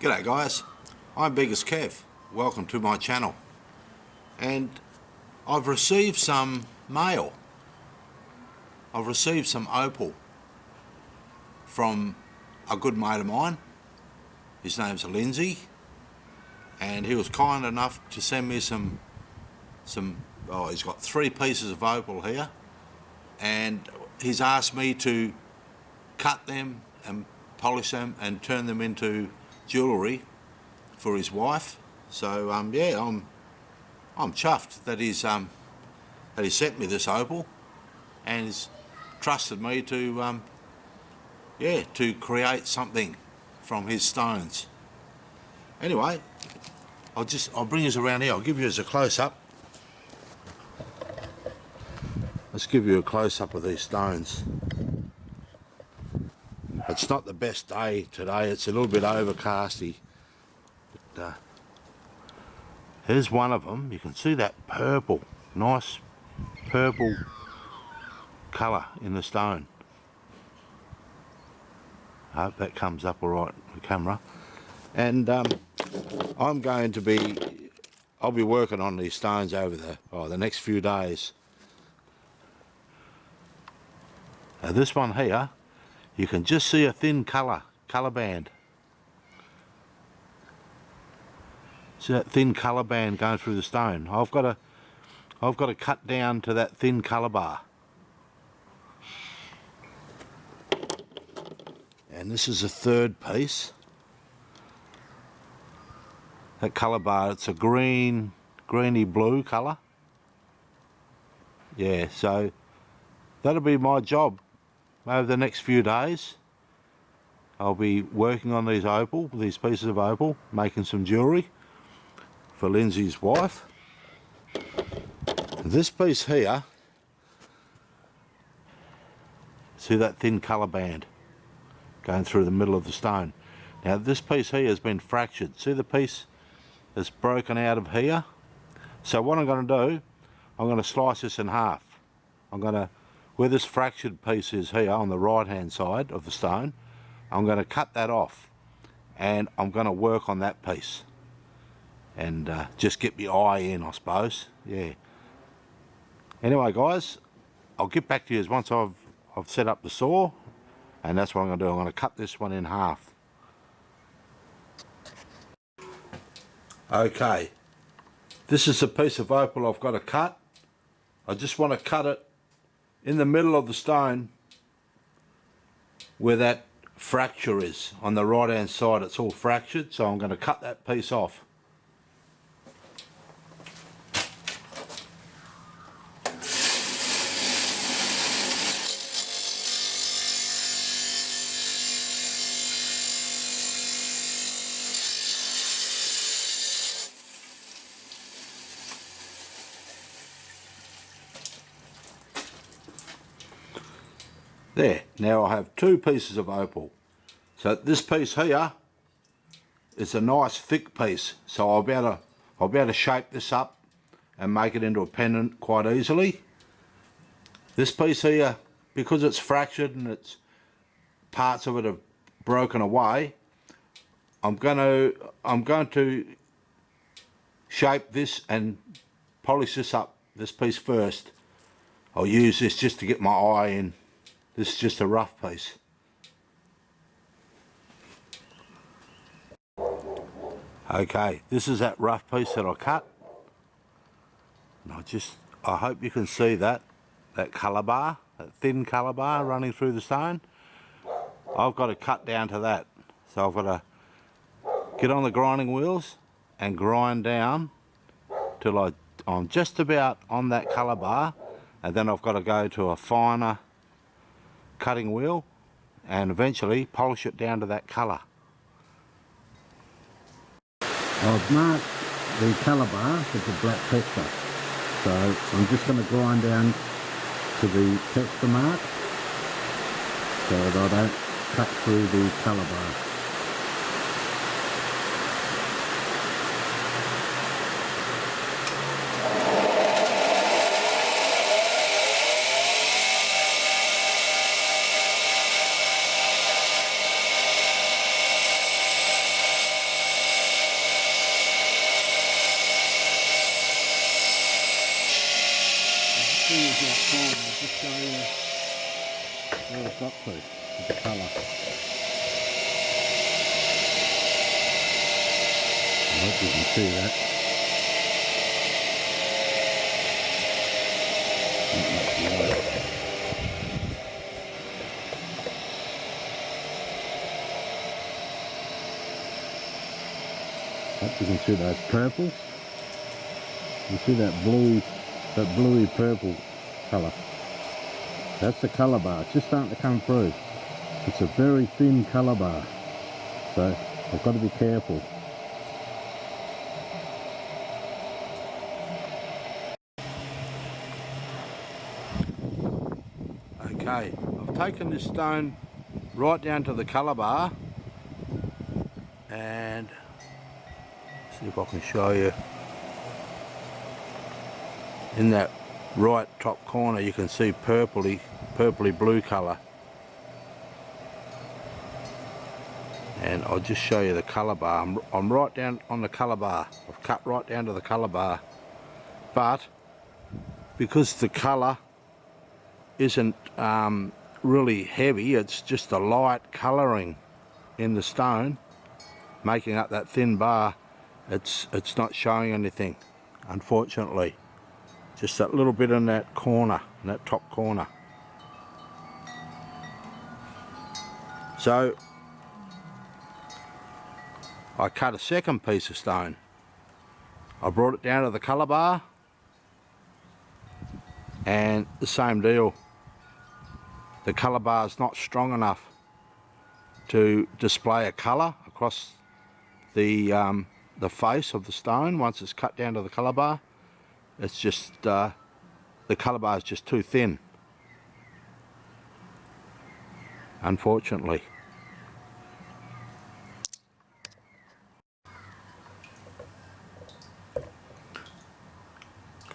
G'day guys, I'm Biggest Kev. Welcome to my channel. And I've received some mail. I've received some opal from a good mate of mine. His name's Lindsay, and he was kind enough to send me some he's got 3 pieces of opal here, and he's asked me to cut them and polish them and turn them into jewellery for his wife. So yeah, I'm chuffed that he sent me this opal and he's trusted me to to create something from his stones. Anyway, I'll bring you around here. I'll give you as a close-up. Let's give you a close-up of these stones. It's not the best day today. It's a little bit overcasty. But, here's one of them. You can see that purple, nice purple colour in the stone. I hope that comes up all right on the camera. And I'll be working on these stones over the next few days. Now this one here, you can just see a thin colour band. See that thin colour band going through the stone? I've got to cut down to that thin colour bar. And this is a third piece. That colour bar, it's a greeny blue colour. Yeah, so that'll be my job over the next few days. I'll be working on these pieces of opal, making some jewellery for Lindsay's wife. This piece here, see that thin colour band going through the middle of the stone. Now this piece here has been fractured. See the piece that's broken out of here? So what I'm going to do, I'm going to slice this in half. Where this fractured piece is here on the right hand side of the stone, I'm going to cut that off and I'm going to work on that piece and just get my eye in, I suppose. Yeah. Anyway guys, I'll get back to you once I've set up the saw, and that's what I'm going to do. I'm going to cut this one in half. Okay, this is a piece of opal I've got to cut. I just want to cut it in the middle of the stone where that fracture is. On the right hand side it's all fractured, so I'm going to cut that piece off. There, now I have 2 pieces of opal. So this piece here is a nice thick piece, so I'll be able to shape this up and make it into a pendant quite easily. This piece here, because it's fractured and parts of it have broken away, I'm going to shape this and polish this up, this piece first. I'll use this just to get my eye in. This is just a rough piece. Okay, this is that rough piece that I cut. And I hope you can see that colour bar, that thin colour bar running through the stone. I've got to cut down to that. So I've got to get on the grinding wheels and grind down till I'm just about on that colour bar, and then I've got to go to a finer cutting wheel and eventually polish it down to that colour. I've marked the colour bar with the black texture, so I'm just going to grind down to the texture mark so that I don't cut through the colour bar. fingers outside, I'll just show you where I've got to with the colour. I hope you can see that. Not much light. Hope you can see those purples. You see that blue, that bluey purple colour. That's the colour bar. It's just starting to come through. It's a very thin colour bar, so I've got to be careful. Okay, I've taken this stone right down to the colour bar, and see if I can show you. In that right top corner you can see purpley blue colour, and I'll just show you the colour bar. I'm right down on the colour bar. I've cut right down to the colour bar, but because the colour isn't really heavy, it's just a light colouring in the stone making up that thin bar, it's not showing anything, unfortunately. Just that little bit in that corner, in that top corner. So I cut a second piece of stone. I brought it down to the colour bar, and the same deal. The colour bar is not strong enough to display a colour across the face of the stone once it's cut down to the colour bar. It's just, the colour bar is just too thin, unfortunately.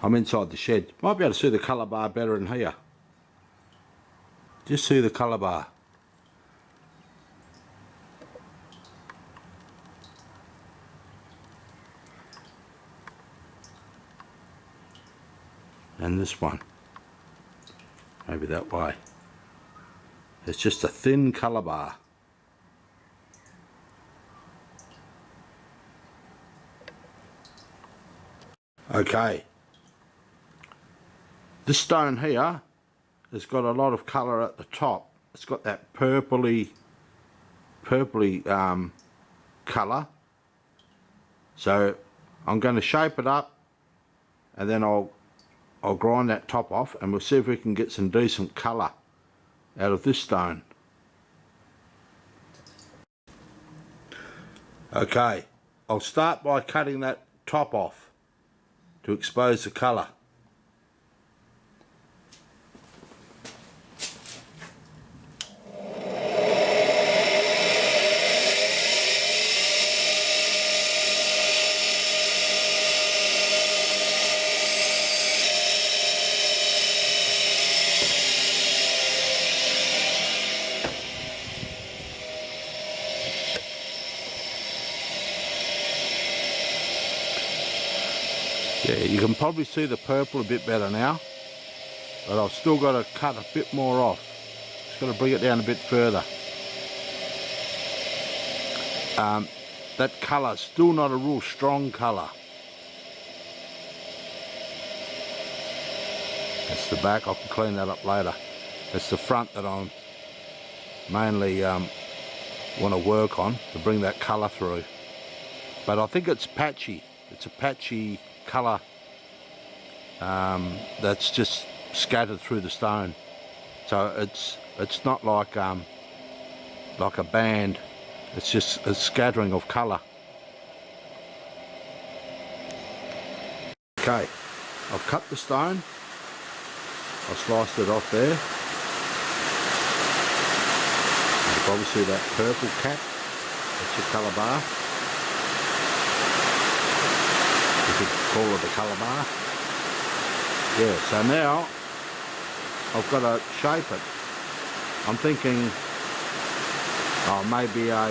I'm inside the shed. Might be able to see the colour bar better in here. Just see the colour bar. And this one, maybe that way. It's just a thin colour bar. Okay, this stone here has got a lot of colour at the top. It's got that purpley colour. So I'm going to shape it up, and then I'll grind that top off, and we'll see if we can get some decent colour out of this stone. Okay, I'll start by cutting that top off to expose the colour. Yeah, you can probably see the purple a bit better now, but I've still got to cut a bit more off. Just got to bring it down a bit further. That colour's still not a real strong colour. That's the back. I can clean that up later. It's the front that I'm mainly want to work on to bring that colour through. But I think it's patchy. It's a patchy colour that's just scattered through the stone. So it's not like a band. It's just a scattering of colour. Okay, I've cut the stone. I've sliced it off there. You can probably see that purple cap. That's your colour bar. You could call it a colour bar. Yeah, so now I've got to shape it. I'm thinking maybe a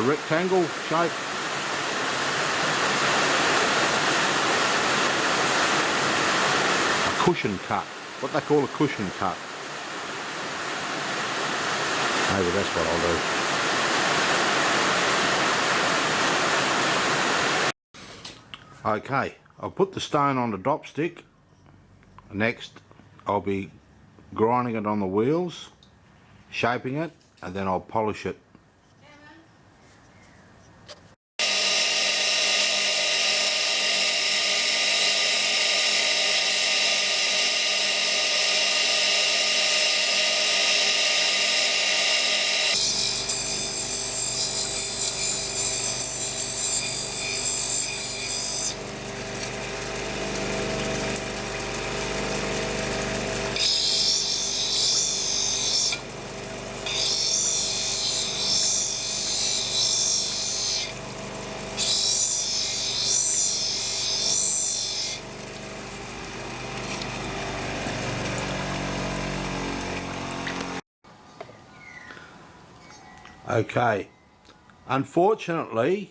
rectangle shape. A cushion cut, what they call a cushion cut. Maybe that's what I'll do. Okay, I'll put the stone on the drop stick. Next I'll be grinding it on the wheels, shaping it, and then I'll polish it. Okay, unfortunately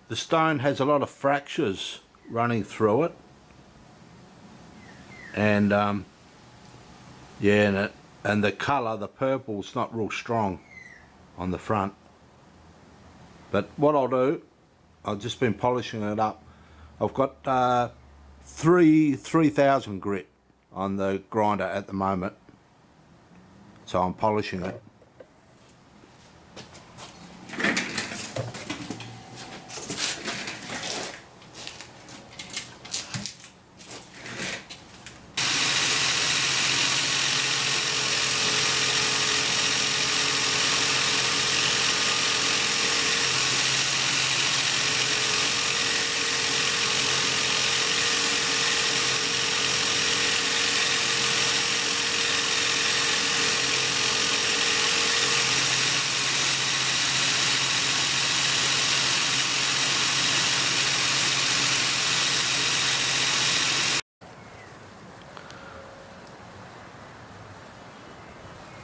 the stone has a lot of fractures running through it, and yeah, and the colour, the purple's not real strong on the front. But what I'll do, I've just been polishing it up. I've got 3000 grit on the grinder at the moment, so I'm polishing it.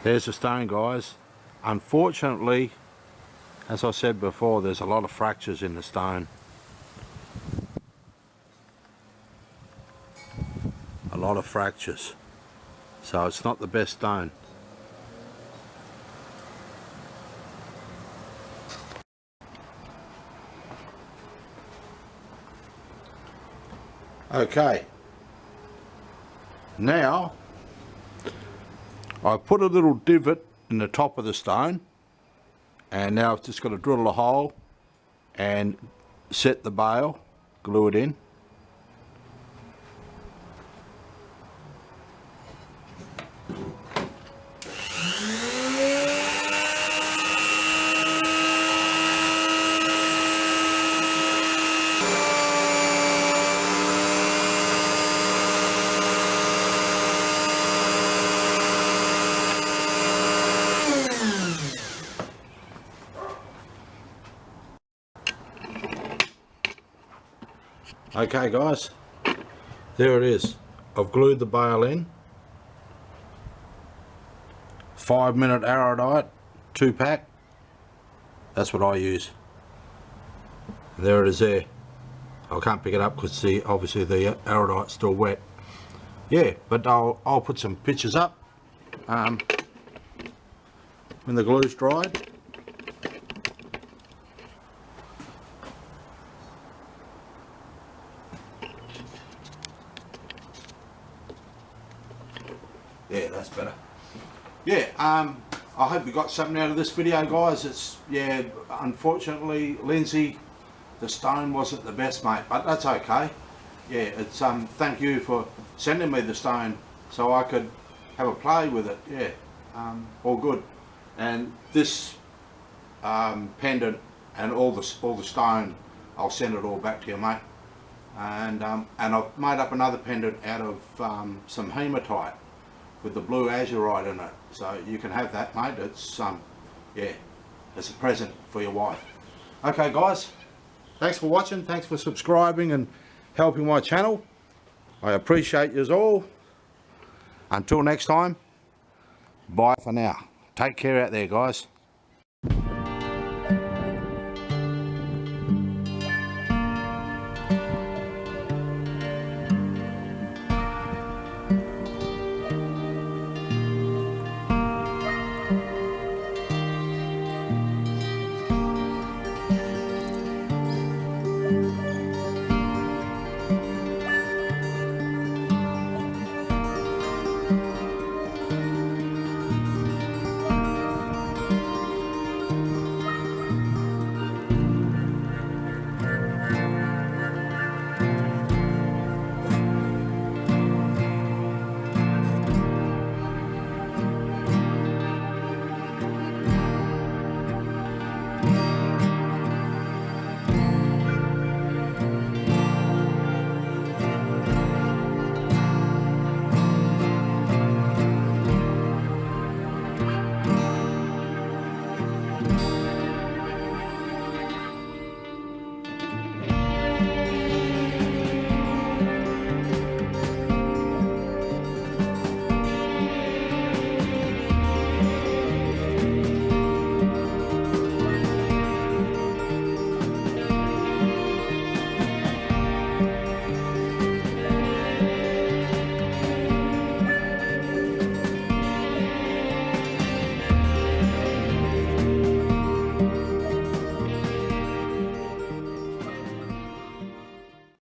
There's the stone, guys. Unfortunately, as I said before, there's a lot of fractures in the stone. A lot of fractures. So it's not the best stone. Okay. Now, I put a little divot in the top of the stone, and now I've just got to drill a hole and set the bale, glue it in. Okay guys, there it is. I've glued the bale in. 5-minute Arrodite 2-pack. That's what I use. There it is there. I can't pick it up because obviously the Arrodite's still wet. Yeah, but I'll put some pictures up when the glue's dried. Yeah, that's better. Yeah, I hope you got something out of this video, guys. It's, yeah, unfortunately, Lindsay, the stone wasn't the best, mate, but that's okay. Yeah, it's thank you for sending me the stone so I could have a play with it. Yeah, all good. And this pendant and all the stone, I'll send it all back to you, mate. And I've made up another pendant out of some hematite with the blue azurite in it, so you can have that, mate. It's yeah, it's a present for your wife. Okay guys, thanks for watching, thanks for subscribing and helping my channel. I appreciate yous all. Until next time, bye for now. Take care out there, guys.